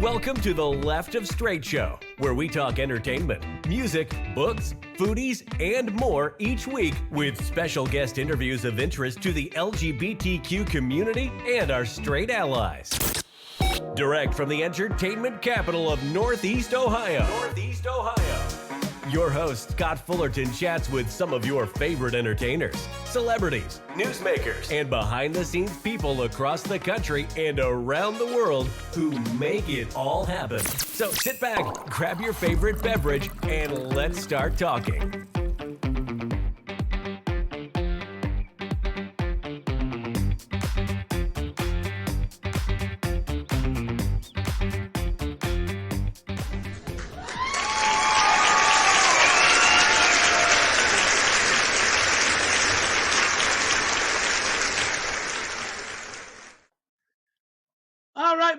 Welcome to the Left of Str8 Show, where we talk entertainment, music, books, foodies, and more each week with special guest interviews of interest to the LGBTQ community and our straight allies. Direct from the entertainment capital of Northeast Ohio. Your host, Scott Fullerton, chats with some of your favorite entertainers, celebrities, newsmakers, and behind-the-scenes people across the country and around the world who make it all happen. So sit back, grab your favorite beverage, and let's start talking.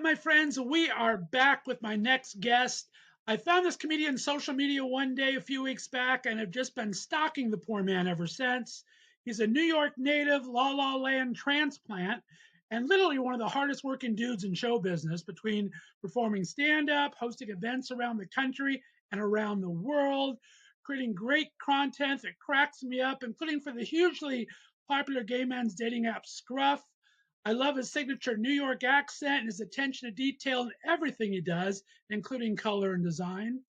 My friends, we are back with my next guest. I found this comedian on social media one day a few weeks back and have just been stalking the poor man ever since. He's a New York native, La La Land transplant, and literally one of the hardest working dudes in show business, between performing stand-up, hosting events around the country and around the world, creating great content that cracks me up, including for the hugely popular gay men's dating app Scruff. I love his signature New York accent and his attention to detail in everything he does, including color and design.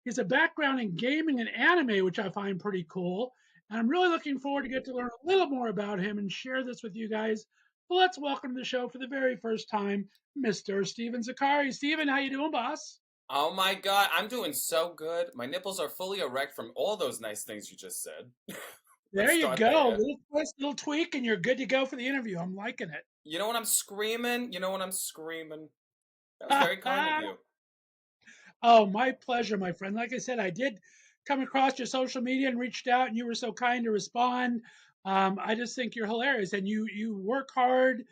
He has a background in gaming and anime, which I find pretty cool. And I'm really looking forward to get to learn a little more about him and share this with you guys. So let's welcome to the show for the very first time, Mr. Steven Zakari. Steven, how you doing, boss? Oh my God, I'm doing so good. My nipples are fully erect from all those nice things you just said. There you go. Little tweak and you're good to go for the interview. I'm liking it. You know what I'm screaming? That was very kind of you. Oh, my pleasure, my friend. Like I said, I did come across your social media and reached out, and you were so kind to respond. I just think you're hilarious, and you work hard.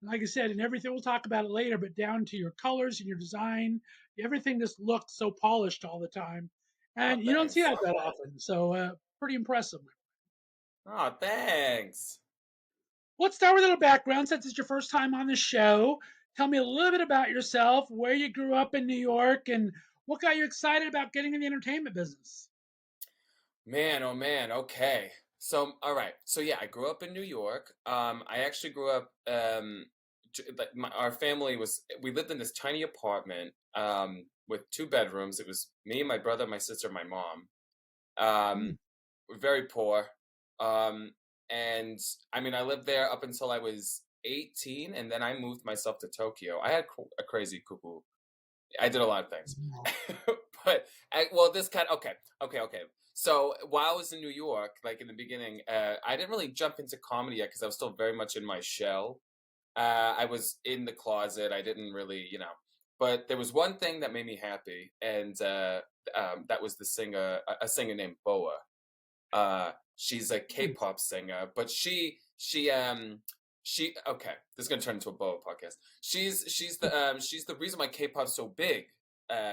Like I said, and everything, we'll talk about it later, but down to your colors and your design, everything just looks so polished all the time. And you don't see that often, so pretty impressive. Oh, thanks. Let's start with a little background since it's your first time on the show. Tell me a little bit about yourself, where you grew up in New York, and what got you excited about getting in the entertainment business? Man, oh man, okay. So, all right. So yeah, I grew up in New York. I actually grew up, our family we lived in this tiny apartment with 2 bedrooms. It was me, my brother, my sister, my mom. We're very poor. And I mean, I lived there up until I was 18, and then I moved myself to Tokyo. I had a crazy cuckoo. I did a lot of things, but okay. So while I was in New York, like in the beginning, I didn't really jump into comedy yet because I was still very much in my shell. I was in the closet. I didn't really, but there was one thing that made me happy, and that was a singer named Boa. She's a K-pop singer, but she okay, this is gonna turn into a Boa podcast. She's the reason why K-pop's so big.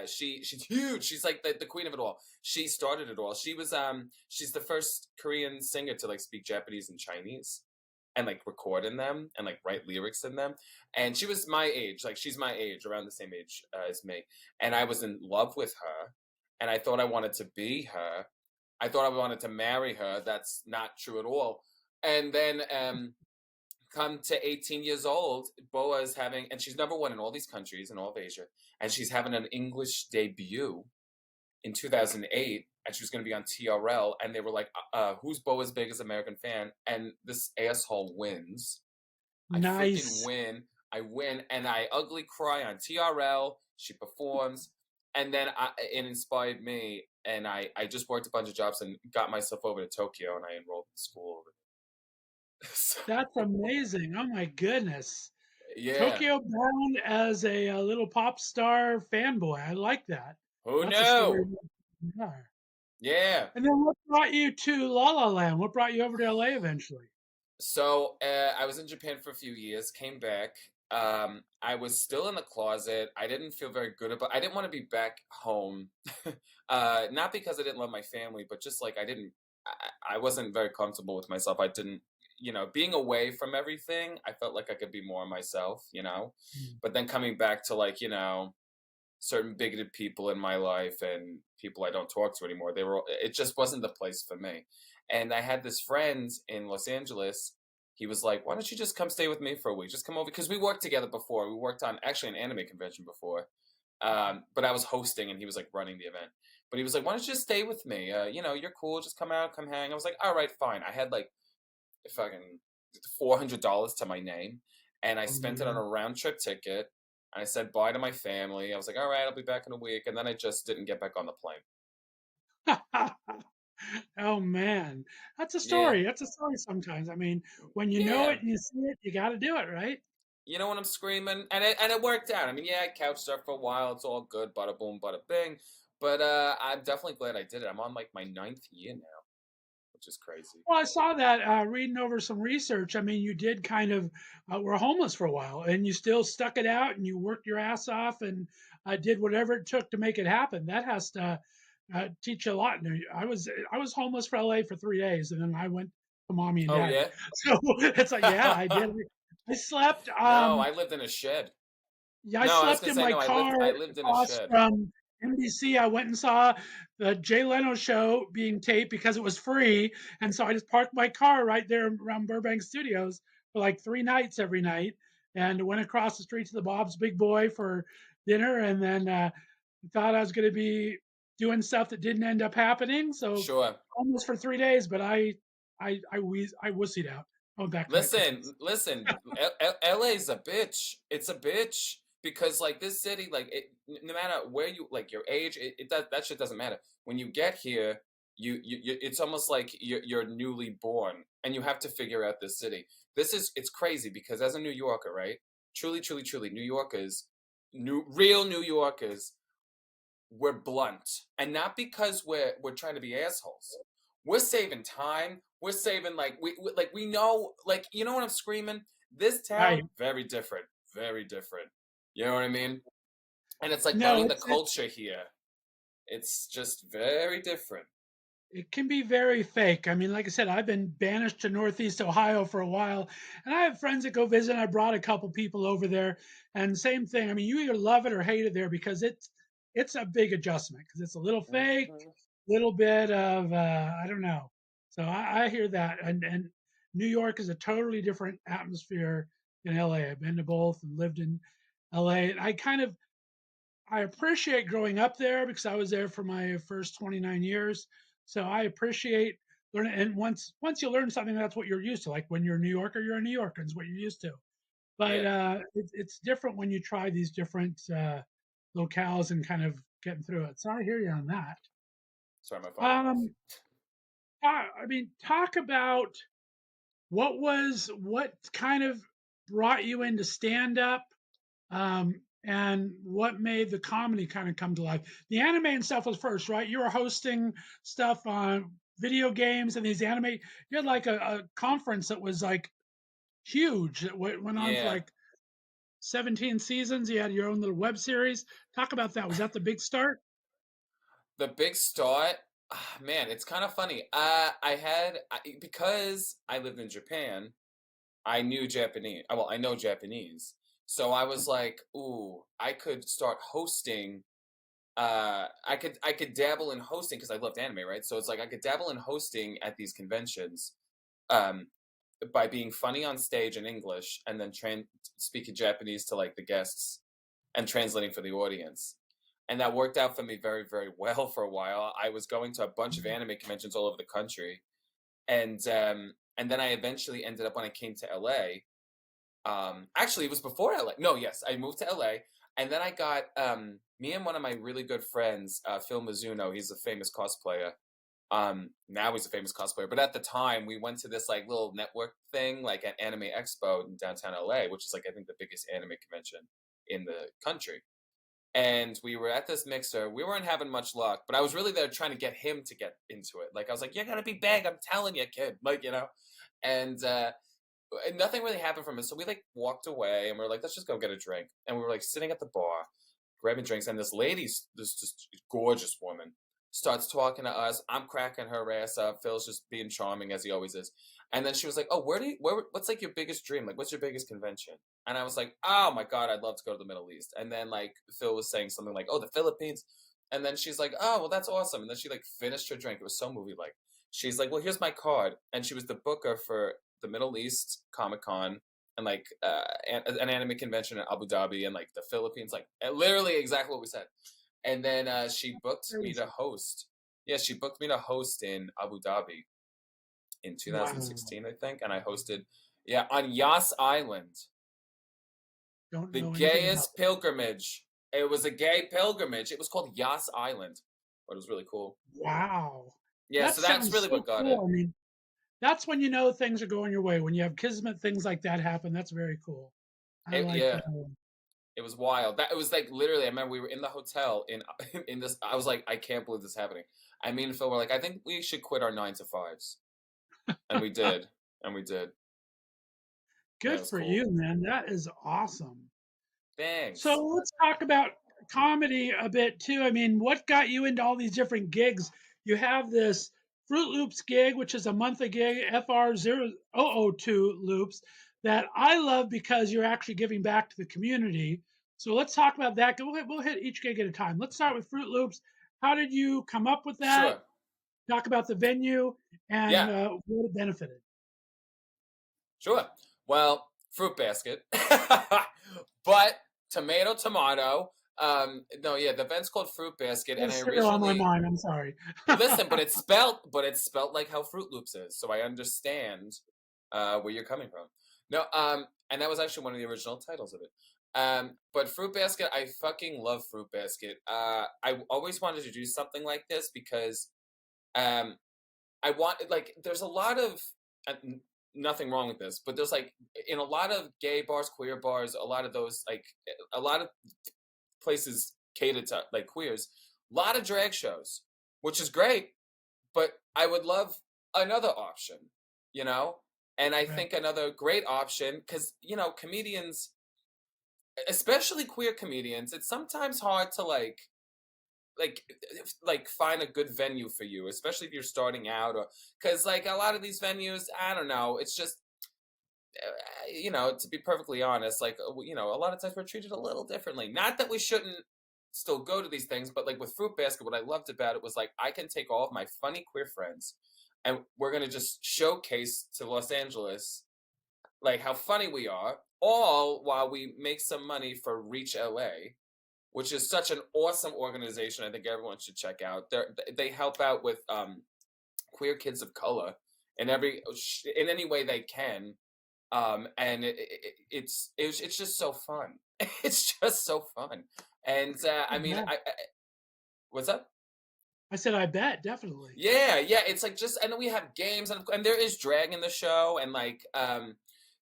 She's huge. She's like the queen of it all. She started it all. She's the first Korean singer to like speak Japanese and Chinese and like record in them and like write lyrics in them. And she was my age, like she's my age, around the same age as me. And I was in love with her, and I thought I wanted to be her. I thought I wanted to marry her. That's not true at all. And then come to 18 years old, Boa is having, and she's #1 in all these countries in all of Asia, and she's having an English debut in 2008, and she was going to be on TRL, and they were like, who's Boa's biggest American fan? And this asshole wins. Nice. I win, and I ugly cry on TRL. She performs, and then it inspired me. And I just worked a bunch of jobs and got myself over to Tokyo, and I enrolled in school over there. So, that's amazing. Oh my goodness. Yeah. Tokyo bound as a little pop star fanboy. I like that. Who knew? Yeah. And then what brought you to La La Land? What brought you over to LA eventually? So I was in Japan for a few years, came back. I was still in the closet. I didn't feel very good about. I didn't want to be back home, not because I didn't love my family, but just like I wasn't very comfortable with myself. I didn't, being away from everything, I felt like I could be more myself, Mm. but then coming back to like, certain bigoted people in my life and people I don't talk to anymore, it just wasn't the place for me. And I had this friend in Los Angeles. He was like, why don't you just come stay with me for a week? Just come over. Because we worked together before. We worked on actually an anime convention before. But I was hosting and he was like running the event. But he was like, why don't you just stay with me? You're cool. Just come out, come hang. I was like, all right, fine. I had like fucking $400 to my name, and I Oh my spent it on a round trip ticket. And I said bye to my family. I was like, all right, I'll be back in a week. And then I just didn't get back on the plane. God. Oh man, that's a Yeah. story. That's a story sometimes. I mean, when you know Yeah. it and you see it, you got to do it, right? You know when I'm screaming? And it worked out. I mean, yeah, I couch surfed for a while. It's all good. Bada boom, bada bing. But I'm definitely glad I did it. I'm on like my 9th year now, which is crazy. Well, I saw that reading over some research. I mean, you did kind of were homeless for a while, and you still stuck it out, and you worked your ass off, and did whatever it took to make it happen. That has to teach you a lot. I was homeless for LA for 3 days, and then I went to mommy and Oh, daddy. yeah? So it's like, yeah, I did. I slept. No, I lived in a shed. Yeah, I No, I was slept gonna in say my no. I lived. car I lived in a across shed. from NBC. I went and saw the Jay Leno show being taped because it was free, and so I just parked my car right there around Burbank Studios for like 3 nights every night, and went across the street to the Bob's Big Boy for dinner, and then thought I was going to be doing stuff that didn't end up happening. So Sure. almost for 3 days, but I wussied out. I went back to my Listen, parents. listen. LA's a bitch. It's a bitch because like this city, like no matter where you like your age, that shit doesn't matter. When you get here, it's almost like you're newly born and you have to figure out this city. It's crazy because as a New Yorker, right? Truly, truly, truly, New Yorkers, real New Yorkers, we're blunt, and not because we're trying to be assholes. We're saving time. We're saving like we know, like, you know what I'm screaming. This I town very different, very different. You know what I mean? And it's like no, learning the it's culture here. It's just very different. it can be very fake. I mean, like I said, I've been banished to Northeast Ohio for a while, and I have friends that go visit. I brought a couple people over there, and same thing. I mean, you either love it or hate it there because it's a big adjustment because it's a little fake, Hmm. little bit of I don't know. So I hear that, and New York is a totally different atmosphere than LA. I've been to both and lived in LA. I appreciate growing up there because I was there for my first 29 years. So I appreciate learning. And once you learn something, that's what you're used to. Like when you're a New Yorker, you're a New Yorker. It's what you're used to. But Yeah. it's different when you try these different locales and kind of getting through it. So I hear you on that. Sorry, my phone went off. Um, I mean, talk about what kind of brought you into stand up and what made the comedy kind of come to life. The anime and stuff was first, right? You were hosting stuff on video games and these anime. You had like a conference that was like huge that went on for Yeah. like 17 seasons. You had your own little web series. Talk about that. Was that the big start? The big start, man, it's kind of funny. Because I lived in Japan. I knew Japanese. Well, I know Japanese. So I was like, ooh, I could start hosting. I could dabble in hosting because I loved anime, right? So it's like I could dabble in hosting at these conventions, um, by being funny on stage in English and then speaking Japanese to like the guests and translating for the audience. And that worked out for me very, very well for a while. I was going to a bunch of anime conventions all over the country, and then I eventually ended up when I came to LA. Actually, it was before LA. No, yes, I moved to LA, and then I got me and one of my really good friends, Phil Mizuno. He's a famous cosplayer. Now he's a famous cosplayer, but at the time we went to this like little network thing, like at Anime Expo in downtown LA, which is like I think the biggest anime convention in the country. And we were at this mixer. We weren't having much luck, but I was really there trying to get him to get into it. Like I was like, "You're gonna be big, I'm telling you, kid." Like and nothing really happened from it. So we like walked away, and we are like, "Let's just go get a drink." And we were like sitting at the bar, grabbing drinks, and this lady's this just gorgeous woman. starts talking to us. I'm cracking her ass up. Phil's just being charming as he always is. And then she was like, "Oh, what's like your biggest dream? Like, what's your biggest convention?" And I was like, "Oh my God, I'd love to go to the Middle East." And then like Phil was saying something like, "Oh, the Philippines." And then she's like, "Oh, well, that's awesome." And then she like finished her drink. It was so movie like. She's like, "Well, here's my card," and she was the booker for the Middle East Comic Con and like an anime convention in Abu Dhabi and like the Philippines, like literally exactly what we said. And then she booked me to host. Yeah, she booked me to host in Abu Dhabi in Wow. 2016, I think, and I hosted, yeah, on Yas Island, Don't the know anything about gayest pilgrimage. It was a gay pilgrimage. It was called Yas Island, but it was really cool. Wow. Yeah, That so that's sounds really so what got it. cool. I mean, that's when you know things are going your way. When you have kismet things like that happen, that's very cool. I like Yeah, that one. it was wild. That it was like literally. I remember we were in the hotel in in this. I was like, I can't believe this is happening. I mean, Phil, we're like, I think we should quit our 9 to 5s, and we did, and we did. Yeah, it Good was for cool. you, man. That is awesome. So Thanks. let's talk about comedy a bit too. I mean, what got you into all these different gigs? You have this Fruit Loops gig, which is a monthly gig, FR0002 Loops, that I love because you're actually giving back to the community. So let's talk about that. We'll hit each gig at a time. Let's start with Fruit Loops. How did you come up with that? Sure. Talk about the venue and Yeah. what it benefited. Sure. Well, fruit basket, but tomato. No, yeah, the event's called Fruit Basket, and I There's cereal on my originally mind. I'm sorry. listen, but it's spelt like how Fruit Loops is, so I understand where you're coming from. No, and that was actually one of the original titles of it. But Fruit Basket, I fucking love Fruit Basket. I always wanted to do something like this because um, I want like there's a lot of nothing wrong with this, but there's like in a lot of gay bars, queer bars, a lot of those like a lot of places catered to like queers, a lot of drag shows, which is great, but I would love another option, you know? And I Right. think another great option, because, you know, comedians, especially queer comedians, it's sometimes hard to like like find a good venue for you, especially if you're starting out, or because like a lot of these venues, I don't know, it's just you know, to be perfectly honest, like you know, a lot of times we're treated a little differently. Not that we shouldn't still go to these things, but like with Fruit Basket, what I loved about it was like I can take all of my funny queer friends, and we're gonna just showcase to Los Angeles like how funny we are, all while we make some money for Reach LA, which is such an awesome organization. I think everyone should check out. They help out with queer kids of color in in any way they can, and it's just so fun. It's just so fun, and I mean, Yeah. what's up? I said, I bet, definitely. Yeah, yeah. It's like just, and then we have games, and there is drag in the show, and like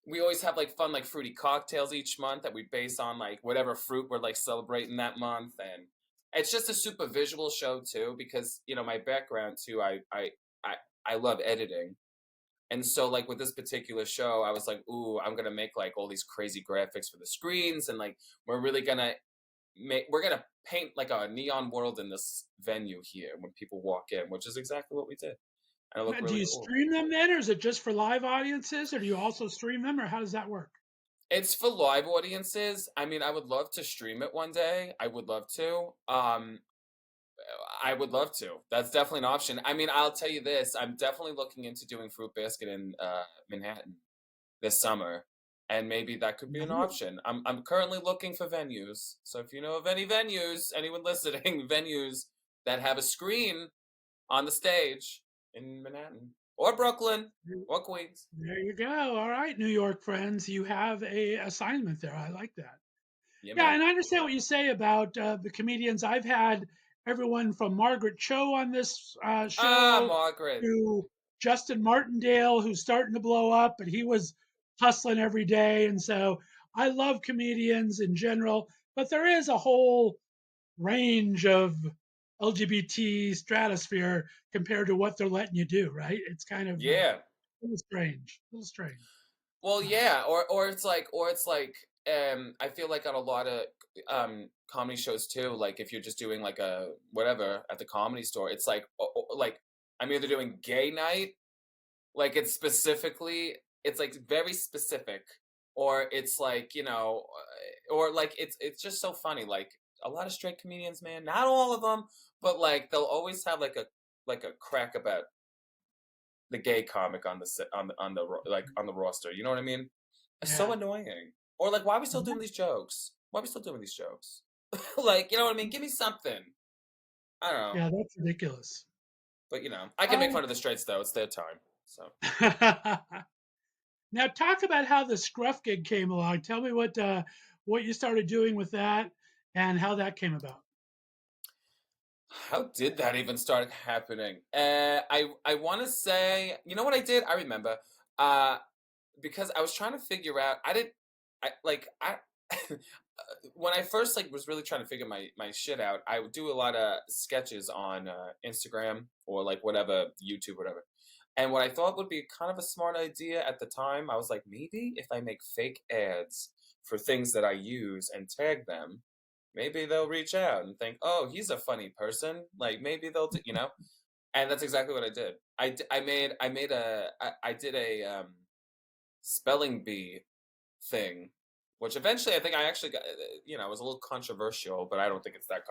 we always have like fun like fruity cocktails each month that we base on like whatever fruit we're like celebrating that month, and it's just a super visual show too because you know my background too. I I love editing. And so, like with this particular show, I was like, "Ooh, I'm gonna make like all these crazy graphics for the screens, and like we're gonna paint like a neon world in this venue here when people walk in, which is exactly what we did, and it looked Do really you cool. stream them then, or is it just for live audiences, or do you also stream them, or how does that work? It's for live audiences. I mean, I would love to stream it one day. I would love to. I would love to. That's definitely an option. I mean, I'll tell you this: I'm definitely looking into doing Fruit Basket in Manhattan this summer, and maybe that could be an Nice. option. I'm currently looking for venues, so if you know of any venues, anyone listening, venues that have a screen on the stage in Manhattan or Brooklyn or Queens, There you go. All right, New York friends, you have a assignment there. I like that. yeah, Yeah, man. and I understand what you say about the comedians. I've had everyone from Margaret Cho on this Ah, show Margaret. to Justin Martindale, who's starting to blow up, but he was hustling every day. And so I love comedians in general, but there is a whole range of LGBT stratosphere compared to what they're letting you do, right? It's kind of a Yeah. little strange, a little strange. Well, But yeah, or it's like I feel like on a lot of comedy shows too, like if you're just doing like a whatever at the Comedy Store, it's like like I'm either doing gay night, like it's like very specific, or it's like, or like it's just so funny. Like a lot of straight comedians, man, not all of them, but like they'll always have like a crack about the gay comic on the like on the roster. You know what I mean? It's so Yeah. annoying. Or like, why are we still doing these jokes? Why are we still doing these jokes? Like, you know what I mean? Give me something. I don't know. Yeah, that's ridiculous. But I can make Um, fun of the straights though. It's their time. So now talk about how the Scruff gig came along. Tell me what you started doing with that and how that came about. how did that even start happening? I want to say, you know what I did? I remember. Uh, because I was trying to figure out. I when I first like was really trying to figure my shit out, I would do a lot of sketches on Instagram or like whatever, YouTube, whatever. And what I thought would be kind of a smart idea at the time, I was like, maybe if I make fake ads for things that I use and tag them, maybe they'll reach out and think, oh, he's a funny person. Like maybe they'll, And that's exactly what I did. I did a spelling bee thing, which eventually I think I actually got, it was a little controversial, but I don't think it's that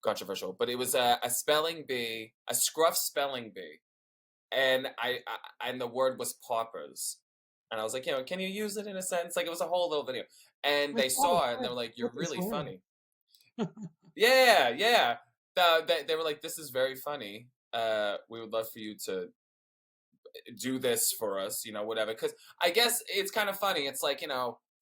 controversial. But it was a spelling bee, a Scruff spelling bee, and and the word was paupers, and I was like, can you use it in a sentence? Like it was a whole little video, and I they saw saw it and they that. were like, you're That is really hilarious. funny. Yeah, yeah. They were like, this is very funny. We would love for you to do this for us, whatever. Because I guess it's kind of funny. It's like,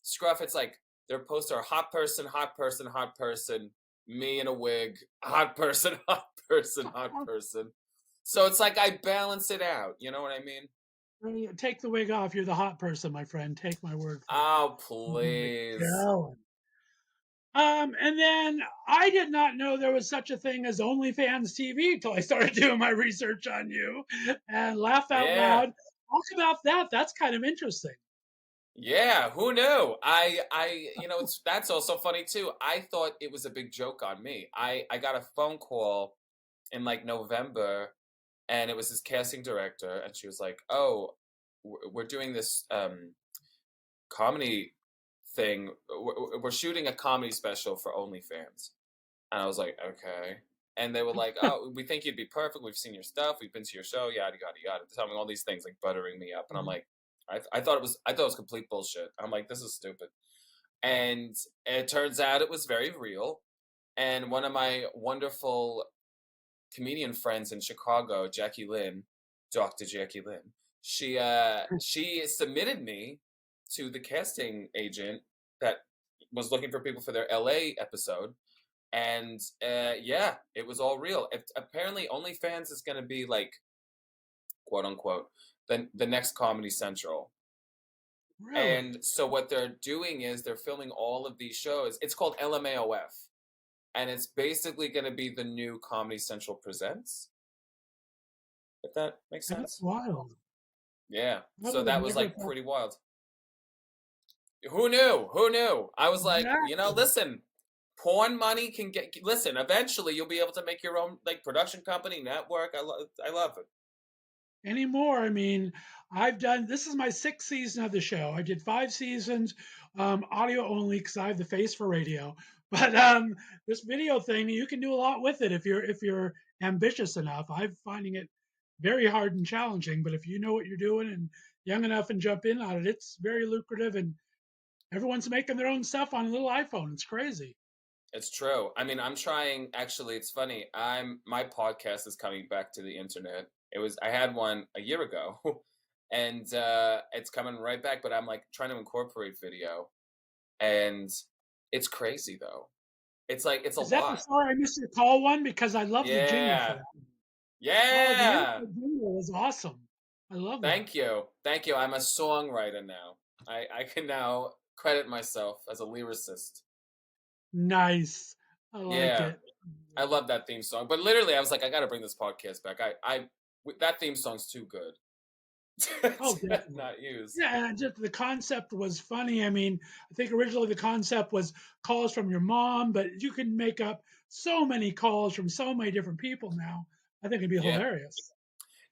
Scruff, it's like their poster are hot person, hot person, hot person, me in a wig, hot person, hot person, hot person. So it's like I balance it out. You know what I mean? Take the wig off. You're the hot person, my friend. Take my word for it. Oh, Oh my please. God. And then I did not know there was such a thing as OnlyFans TV until I started doing my research on you and laugh out Yeah. loud. Talk about that. That's kind of interesting. Yeah, who knew? That's also funny too. I thought it was a big joke on me. I got a phone call in like November, and it was this casting director, and she was like, "Oh, we're doing this comedy thing. We're shooting a comedy special for OnlyFans." And I was like, "Okay." And they were like, "Oh, we think you'd be perfect. We've seen your stuff. We've been to your show. Yada yada yada." Telling me all these things, like buttering me up, and I'm like, I thought it was complete bullshit. I'm like, this is stupid. And it turns out it was very real. And one of my wonderful comedian friends in Chicago, Jackie Lynn, Dr. Jackie Lynn, she submitted me to the casting agent that was looking for people for their LA episode. And yeah, it was all real. Apparently, OnlyFans is going to be like, quote unquote, the next Comedy Central. Really? And so what they're doing is they're filming all of these shows. It's called LMAOF, and it's basically going to be the new Comedy Central Presents, if that makes That's sense. wild. Yeah. I So would have that was never like thought. pretty wild. Who knew? Who knew? I was like, Exactly. listen, porn money can listen, eventually you'll be able to make your own like production company, network. I love it. Anymore. I mean, this is my sixth season of the show. I did 5 seasons, audio only because I have the face for radio. But this video thing, you can do a lot with it if you're ambitious enough. I'm finding it very hard and challenging, but if you know what you're doing and young enough and jump in on it, it's very lucrative. And everyone's making their own stuff on a little iPhone. It's crazy. It's true. I mean, I'm trying. Actually, it's funny. My podcast is coming back to the internet. I had one a year ago, and it's coming right back. But I'm like trying to incorporate video, and it's crazy though. It's like it's a Is that the lot. Sorry I Missed Your Call one? Because I love the jingle for Yeah, that. Oh, the yeah. intro jingle is awesome. I love that. Thank you, thank you. I'm a songwriter now. I can now credit myself as a lyricist. Nice. I like Yeah, it. I love that theme song. But literally, I was like, I got to bring this podcast back. That theme song's too good. Oh, definitely. not use. Yeah, and just the concept was funny. I mean, I think originally the concept was calls from your mom, but you can make up so many calls from so many different people now. I think it'd be Yeah. hilarious.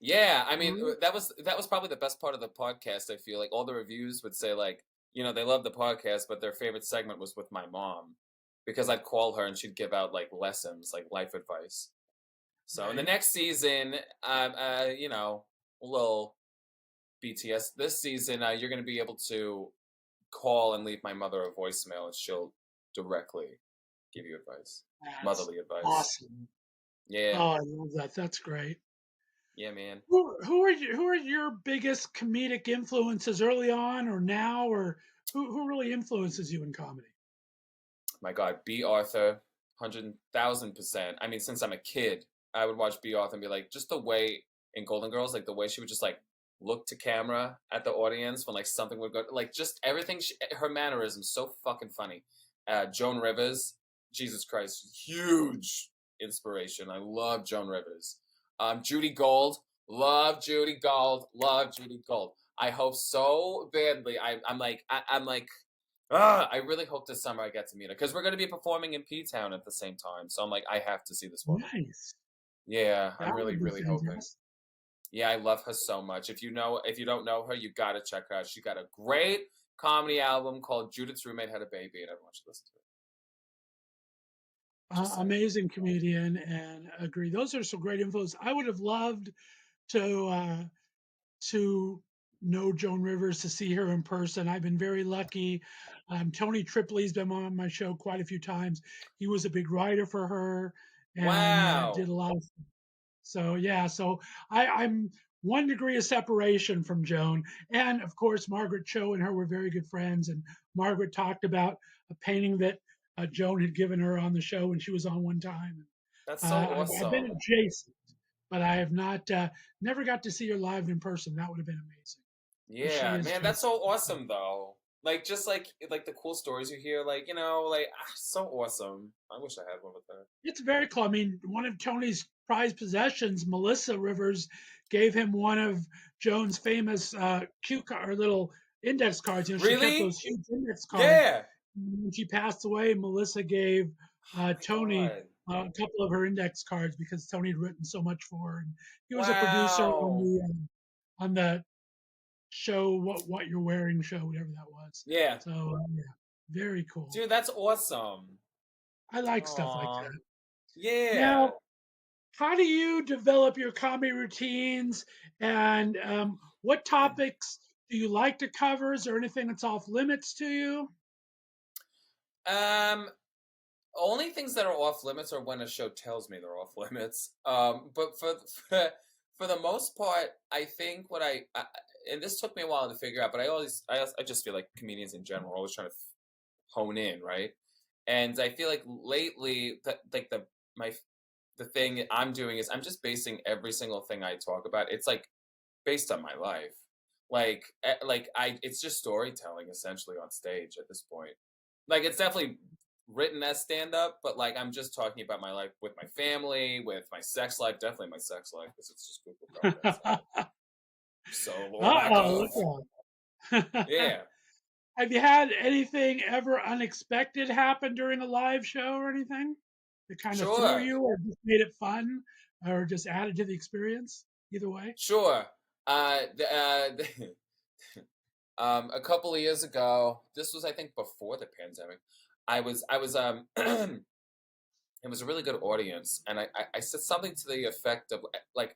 Yeah, I mean Mhm. that was probably the best part of the podcast. I feel like all the reviews would say like, they love the podcast, but their favorite segment was with my mom because I'd call her and she'd give out like lessons, like life advice. So in the Right. next season, a little BTS. This season, you're going to be able to call and leave my mother a voicemail, and she'll directly give you advice, That's motherly advice. awesome. Yeah, Oh, I love that. That's great. yeah, man. Who are your biggest comedic influences early on or now, or who really influences you in comedy? My God, B. Arthur, 100,000%. I mean, since I'm a kid, I would watch B. Arthur and be like, just the way in Golden Girls, like the way she would just like look to camera at the audience when like something would go, like just everything, her mannerisms, so fucking funny. Joan Rivers, Jesus Christ, huge inspiration. I love Joan Rivers. Judy Gold, love Judy Gold, love Judy Gold. I hope so badly. I'm like, I really hope this summer I get to meet her because we're going to be performing in P Town at the same time. So I'm like, I have to see this woman. Nice. Yeah, I'm That really, would be really hoping. fantastic. Yeah, I love her so much. If you don't know her, you gotta check her out. She got a great comedy album called Judith's Roommate Had a Baby, and everyone should listen to it. Just saying. Amazing comedian, and agree. Those are some great influences. I would have loved to know Joan Rivers, to see her in person. I've been very lucky. Tony Tripoli's been on my show quite a few times. He was a big writer for her and did Wow. a lot of. So yeah, so I'm 1 degree of separation from Joan, and of course Margaret Cho and her were very good friends. And Margaret talked about a painting that Joan had given her on the show when she was on one time. That's so I've been awesome. adjacent, but I have not never got to see her live in person. That would have been amazing. But she Yeah, is man, that's just so awesome though. Like just like the cool stories you hear, like, so awesome. I wish I had one with her. it's very cool. I mean, one of Tony's prized possessions, Melissa Rivers, gave him one of Joan's famous cue card or little index cards. She kept those Really? huge index cards. Yeah. When she passed away, Melissa gave Oh my Tony God. a couple of her index cards because Tony had written so much for her, and he was a producer Wow. on the show What You're Wearing show, whatever that was. Yeah. So yeah, very cool. Dude, that's awesome. I like stuff like Aw. that. Yeah. Now, how do you develop your comedy routines, and what topics do you like to cover? Is there anything that's off limits to you? Um, Only things that are off limits are when a show tells me they're off limits. But for the most part, I think and this took me a while to figure out, but I just feel like comedians in general are always trying to hone in, right? And I feel like lately that like the thing I'm doing is I'm just basing every single thing I talk about. It's like based on my life. It's just storytelling essentially on stage at this point. Like it's definitely written as stand up, but like I'm just talking about my life with my family, with my sex life, definitely my sex life because it's just Google content. So we'll back Uh-oh, off. look out. Yeah, Have you had anything ever unexpected happen during a live show or anything that kind of threw sure, you or just made it fun or just added to the experience? Either way. sure. A couple of years ago, this was I think before the pandemic. I was it was a really good audience, and I said something to the effect of like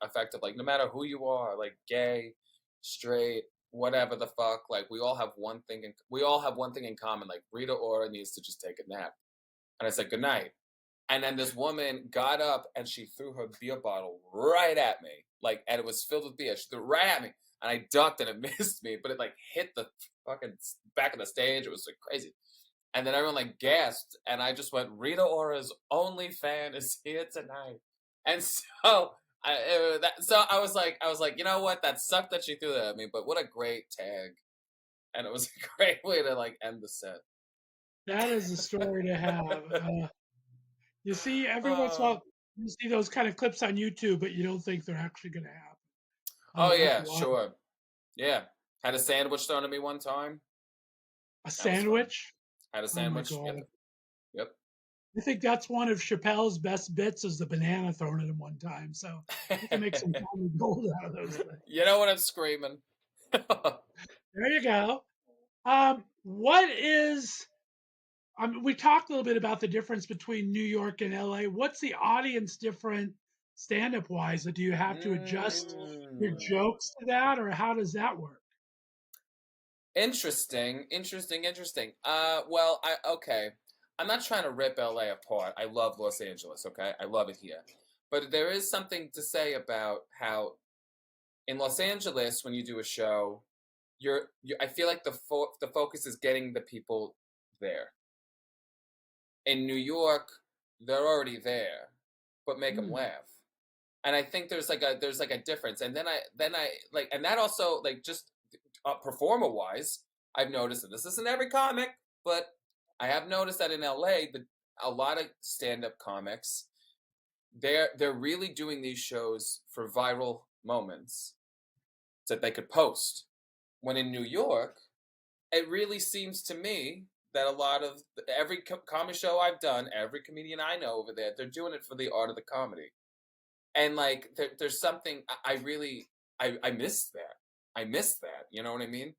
no matter who you are, like gay, straight, whatever the fuck, like we all have one thing in common, like Rita Ora needs to just take a nap. And I said good night. And then this woman got up and she threw her beer bottle right at me. Like, and it was filled with beer. She threw it right at me. And I ducked and it missed me, but it like hit the fucking back of the stage. It was like crazy. And then everyone like gasped, and I just went, Rita Ora's only fan is here tonight. And so I was like, you know what? That sucked that she threw that at me, but what a great tag. And it was a great way to like end the set. That is a story to have. You see, every once in a uh, while, you see those kind of clips on YouTube, but you don't think they're actually going to happen. oh That's yeah, wild. sure. Yeah. Had a sandwich thrown at me one time. A That was fun. sandwich? Had a Oh my sandwich. Yep. god. Yep. I think that's one of Chappelle's best bits is the banana thrown at him one time. So you can make some comedy gold out of those things. You know what I'm screaming? There you go. What is we talked a little bit about the difference between New York and LA. What's the audience different stand-up wise? Do you have to adjust your Mm. jokes to that, or how does that work? Interesting, interesting, interesting. Well, okay. I'm not trying to rip LA apart. I love Los Angeles, okay? I love it here. But there is something to say about how in Los Angeles when you do a show, I feel like the focus is getting the people there. In New York, they're already there, but make them Hmm. laugh. And I think there's like a difference. And then I like and that also like just performer wise, I've noticed, and this isn't every comic, but I have noticed that in LA, a lot of stand-up comics, they're really doing these shows for viral moments that they could post. When in New York, it really seems to me that a lot of every comedy show I've done, every comedian I know over there, they're doing it for the art of the comedy. And like there's something I really I miss that. I miss that. You know what I mean?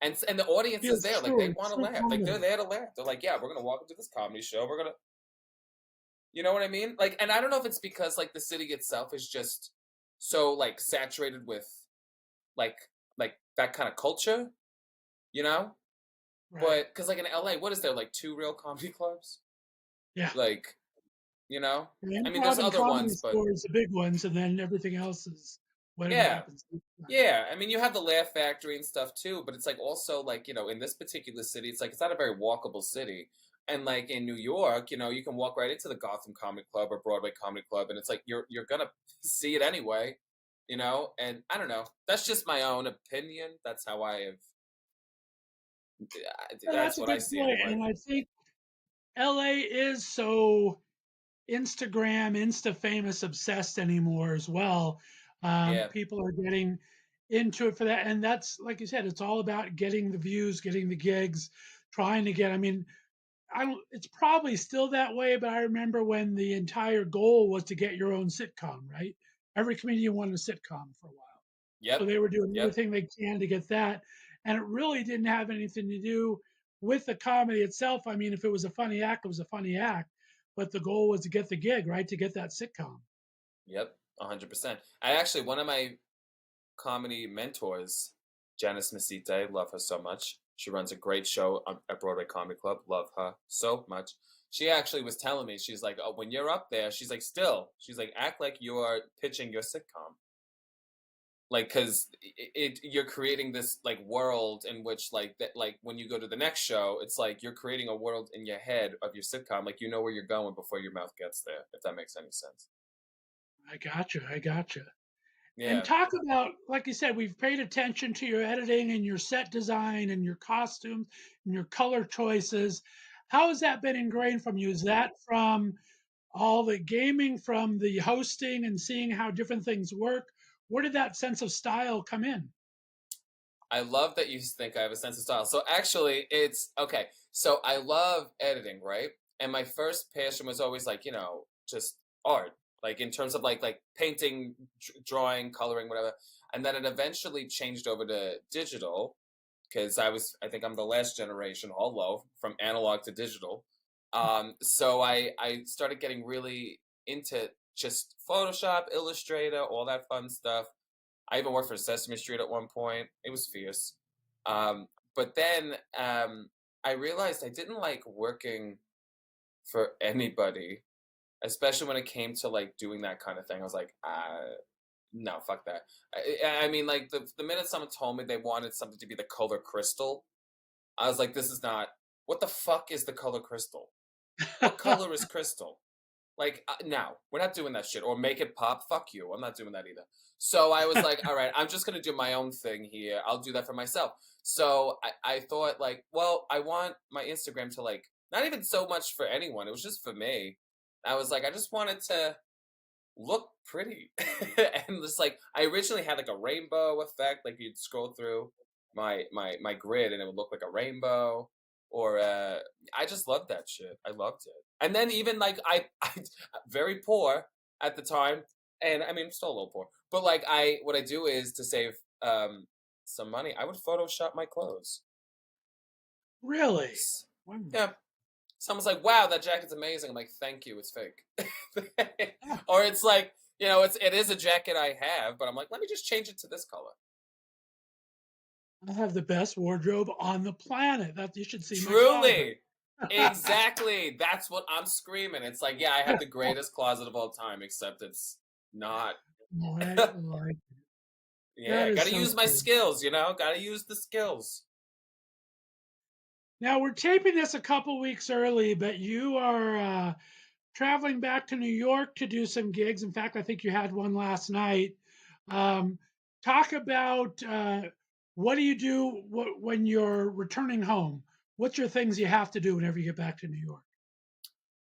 And the audience is Yes, there, like they sure. want to True laugh. Like they're comedy. there to laugh. They're like, yeah, we're gonna walk into this comedy show. We're gonna, you know what I mean? Like, and I don't know if it's because like the city itself is just so like saturated with like like that kind of culture, you know? Right. But because like in LA, what is there like two real comedy clubs? Yeah. Like, you know? The I mean, there's Improv and other Comedy ones, but Store is the big ones, and then everything else is whatever yeah. happens. Yeah, I mean, you have the Laugh Factory and stuff too, but it's like also like, in this particular city, it's like it's not a very walkable city. And like in New York, you can walk right into the Gotham Comedy Club or Broadway Comedy Club, and it's like you're gonna see it anyway. And I don't know. That's just my own opinion. That's how I have. Yeah, That's that's a what I good see point, anyway. and I think LA is so Instagram, Insta famous obsessed anymore as well. Yeah. People are getting into it for that. And that's, like you said, it's all about getting the views, getting the gigs, trying to get, I mean, I don't, it's probably still that way, but I remember when the entire goal was to get your own sitcom, right? Every comedian wanted a sitcom for a while. So Yep. they were doing Yep. everything they can to get that. And it really didn't have anything to do with the comedy itself. I mean, if it was a funny act, it was a funny act. But the goal was to get the gig, right? To get that sitcom. Yep. 100%. I actually one of my comedy mentors, Janice Mesite. Love her so much. She runs a great show at Broadway Comedy Club. Love her so much. She actually was telling me, she's like, oh, when you're up there, she's like, she's like, act like you're pitching your sitcom. Like, cause you're creating this like world in which like that, like when you go to the next show, it's like you're creating a world in your head of your sitcom. Like, you know where you're going before your mouth gets there, if that makes any sense. I got you. I got you. And Yeah. talk about, like you said, we've paid attention to your editing and your set design and your costumes and your color choices. How has that been ingrained from you? Is that from all the gaming, from the hosting and seeing how different things work? Where did that sense of style come in? I love that you think I have a sense of style. So actually, it's okay. So I love editing, right? And my first passion was always like, just art, like in terms of like painting, drawing, coloring, whatever. And then it eventually changed over to digital because I think I'm the last generation, although from analog to digital. So I started getting really into just Photoshop, Illustrator, all that fun stuff. I even worked for Sesame Street at one point. It was fierce. But then I realized I didn't like working for anybody, especially when it came to like doing that kind of thing. I was like, no, fuck that. I mean, like the minute someone told me they wanted something to be the color crystal, I was like, this is not. What the fuck is the color crystal? What color is crystal? Like, no, we're not doing that shit. Or make it pop. Fuck you. I'm not doing that either. So I was like, all right, I'm just gonna do my own thing here. I'll do that for myself. So I thought like, well, I want my Instagram to like not even so much for anyone. It was just for me. I was like, I just wanted to. look pretty. And just like I originally had like a rainbow effect, like you'd scroll through my grid and it would look like a rainbow. Or I just loved that shit. I loved it. And then even like I very poor at the time, and I mean I'm still a little poor, but like what I do is to save some money, I would Photoshop my clothes. Really? Wow. Yeah. Someone's like, "Wow, that jacket's amazing." I'm like, "Thank you, it's fake." Yeah. Or it's like, it is a jacket I have, but I'm like, "Let me just change it to this color." I have the best wardrobe on the planet. That you should see my closet. Truly. Exactly. That's what I'm screaming. It's like, yeah, I have the greatest closet of all time, except it's not. Like that Yeah, is gotta so use my cool. skills, gotta use the skills. Now we're taping this a couple weeks early, but you are traveling back to New York to do some gigs. In fact, I think you had one last night. Um, talk about what do you do when you're returning home? What's your things you have to do whenever you get back to New York?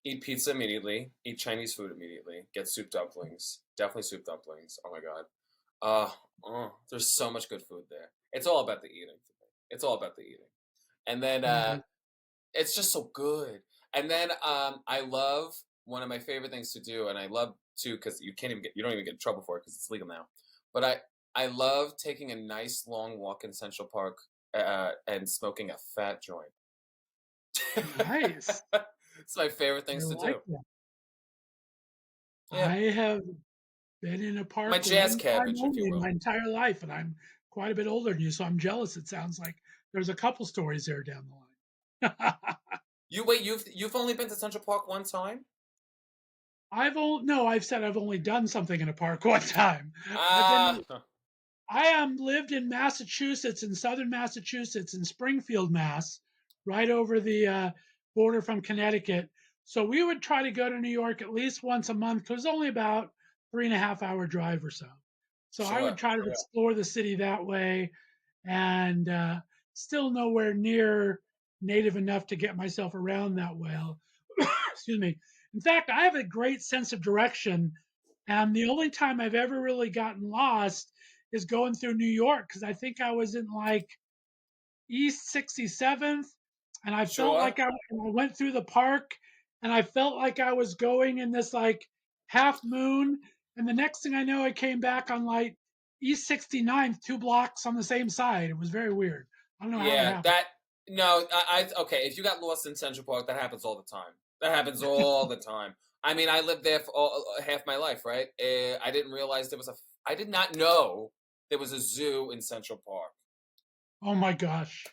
Eat pizza immediately, eat Chinese food immediately, get soup dumplings. Definitely soup dumplings. Oh my God. There's so much good food there. It's all about the eating for me. It's all about the eating. And then Mhm. it's just so good. And then I love one of my favorite things to do, and I love to because you don't even get in trouble for it because it's legal now. But I love taking a nice long walk in Central Park and smoking a fat joint. Nice. It's my favorite I things to like do. that. Yeah, I have been in a my park jazz one time cabbage, if you only in my will. entire life, and I'm quite a bit older than you, so I'm jealous. It sounds like there's a couple stories there down the line. You wait, you've only been to Central Park one time? I've said I've only done something in a park one time. I've Ah, been lived in Massachusetts, in southern Massachusetts, in Springfield, Mass, right over the border from Connecticut. So we would try to go to New York at least once a month because it's only about 3.5 hour drive or so. So I would sure. try to explore the city that way, and still nowhere near native enough to get myself around that well. Excuse me. In fact, I have a great sense of direction, and the only time I've ever really gotten lost is going through New York because I think I was in like East 67th, and I felt Sure. like and I went through the park, and I felt like I was going in this like half moon, and the next thing I know, I came back on like East 69th, 2 blocks on the same side. It was very weird. I don't know how it Yeah, happened. no, okay, if you got lost in Central Park, that happens all the time. That happens all the time. I mean, I lived there for half my life, right? I didn't realize I did not know there was a zoo in Central Park. Oh my gosh.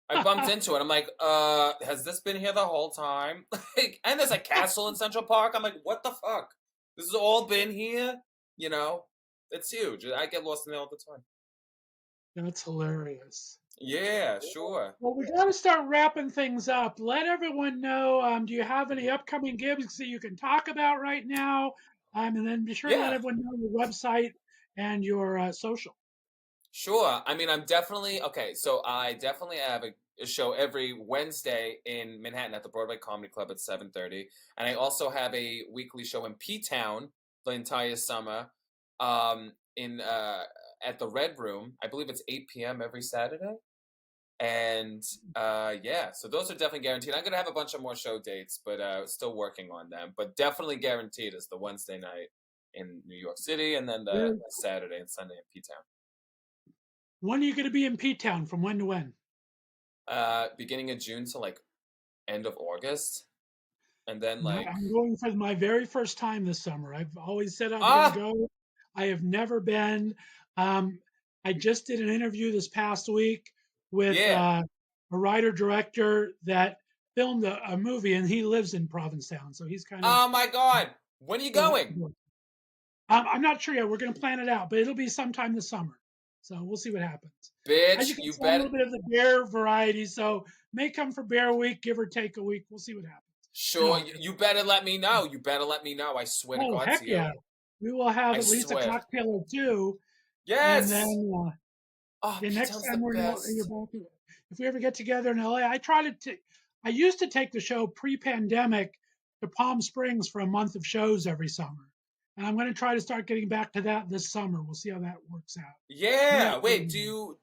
I bumped into it. I'm like, has this been here the whole time? Like, and there's a castle in Central Park. I'm like, what the fuck? This has all been here? You know? It's huge. I get lost in there all the time. That's hilarious. Yeah, sure. Well, we got to start wrapping things up. Let everyone know. Do you have any upcoming gigs that you can talk about right now? And then be sure to let Yeah. everyone know your website and your social. Sure. I mean, I'm definitely okay. So I definitely have a show every Wednesday in Manhattan at the Broadway Comedy Club at 7:30, and I also have a weekly show in P Town the entire summer, in at the Red Room. I believe it's 8 p.m. every Saturday, and yeah. So those are definitely guaranteed. I'm gonna have a bunch of more show dates, but still working on them. But definitely guaranteed is the Wednesday night in New York City, and then the Very- Saturday and Sunday in P Town. When are you going to be in P Town? From when to when? Beginning of June to like end of August, and then like I'm going for my very first time this summer. I've always said I'm going to ah go. I have never been. Um, I just did an interview this past week with yeah. a writer director that filmed a movie, and he lives in Provincetown, so he's kind of. Oh my God, when are you going, I'm not sure yet. We're going to plan it out, but it'll be sometime this summer. So we'll see what happens. As you bitch? can You see, I'm a bet. little bit of the bear variety, so may come for Bear Week, give or take a week. We'll see what happens in Sure, August. you better let me know. You better let me know. I swear to Oh, God heck to you. yeah. We will have I at least a swear. cocktail or two. And Yes. then Oh, the P next Town's time the we're in you're best. back, if we ever get together in LA, I used to take the show pre pandemic to Palm Springs for a month of shows every summer. And I'm going to try to start getting back to that this summer. We'll see how that works out. Yeah. Wait, do you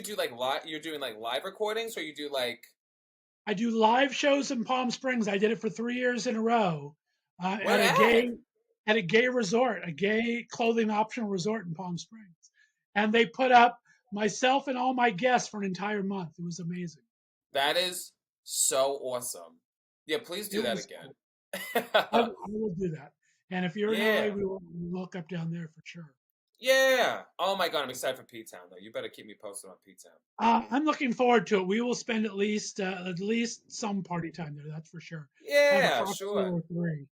do like live? You're doing like live recordings, or you do like? I do live shows in Palm Springs. I did it for 3 years in a row Where at a gay resort, a gay clothing optional resort in Palm Springs. And they put up myself and all my guests for an entire month. It was amazing. That is so awesome. Yeah, please do that Cool. again. I will do that. And if you're in Yeah. LA, we will look up down there for sure. Yeah. Oh my God, I'm excited for P-Town though. You better keep me posted on P-Town. I'm looking forward to it. We will spend at least some party time there. That's for sure. Yeah, Have a sure. or three.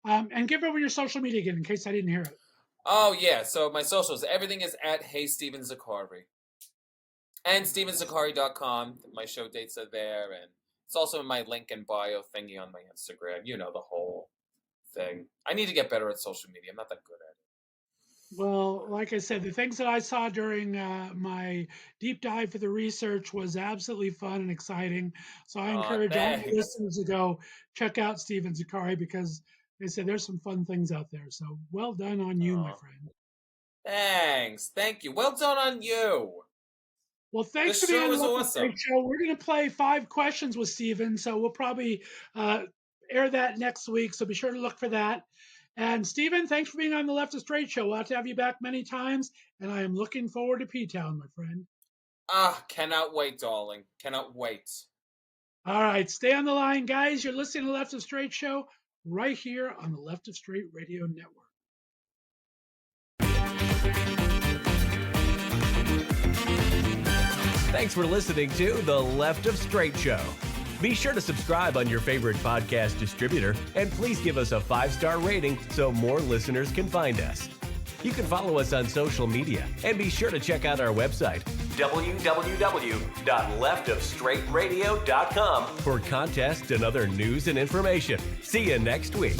And give over your social media again in case I didn't hear it. Oh yeah. So my socials, everything is at Hey Steven Zakari. And StevenZakari.com. My show dates are there, and it's also in my link and bio thingy on my Instagram. You know, the whole thing. I need to get better at social media. I'm not that good at it. Well, like I said, the things that I saw during my deep dive for the research was absolutely fun and exciting. So I encourage all the Thanks. listeners to go check out Steven Zakari because they said there's some fun things out there. So well done on you, my friend. Thanks. Thank you. Well done on you. Well, thanks This for being on show the is Left of awesome. Str8 Show. We're going to play 5 questions with Steven, so we'll probably air that next week. So be sure to look for that. And Steven, thanks for being on the Left of Str8 Show. We'll have to have you back many times, and I am looking forward to P-Town, my friend. Cannot wait, darling. Cannot wait. All right, stay on the line, guys. You're listening to the Left of Str8 Show right here on the Left of Str8 Radio Network. Thanks for listening to The Left of Str8 Show. Be sure to subscribe on your favorite podcast distributor, and please give us a 5-star rating so more listeners can find us. You can follow us on social media, and be sure to check out our website, www.leftofstraightradio.com, for contests and other news and information. See you next week.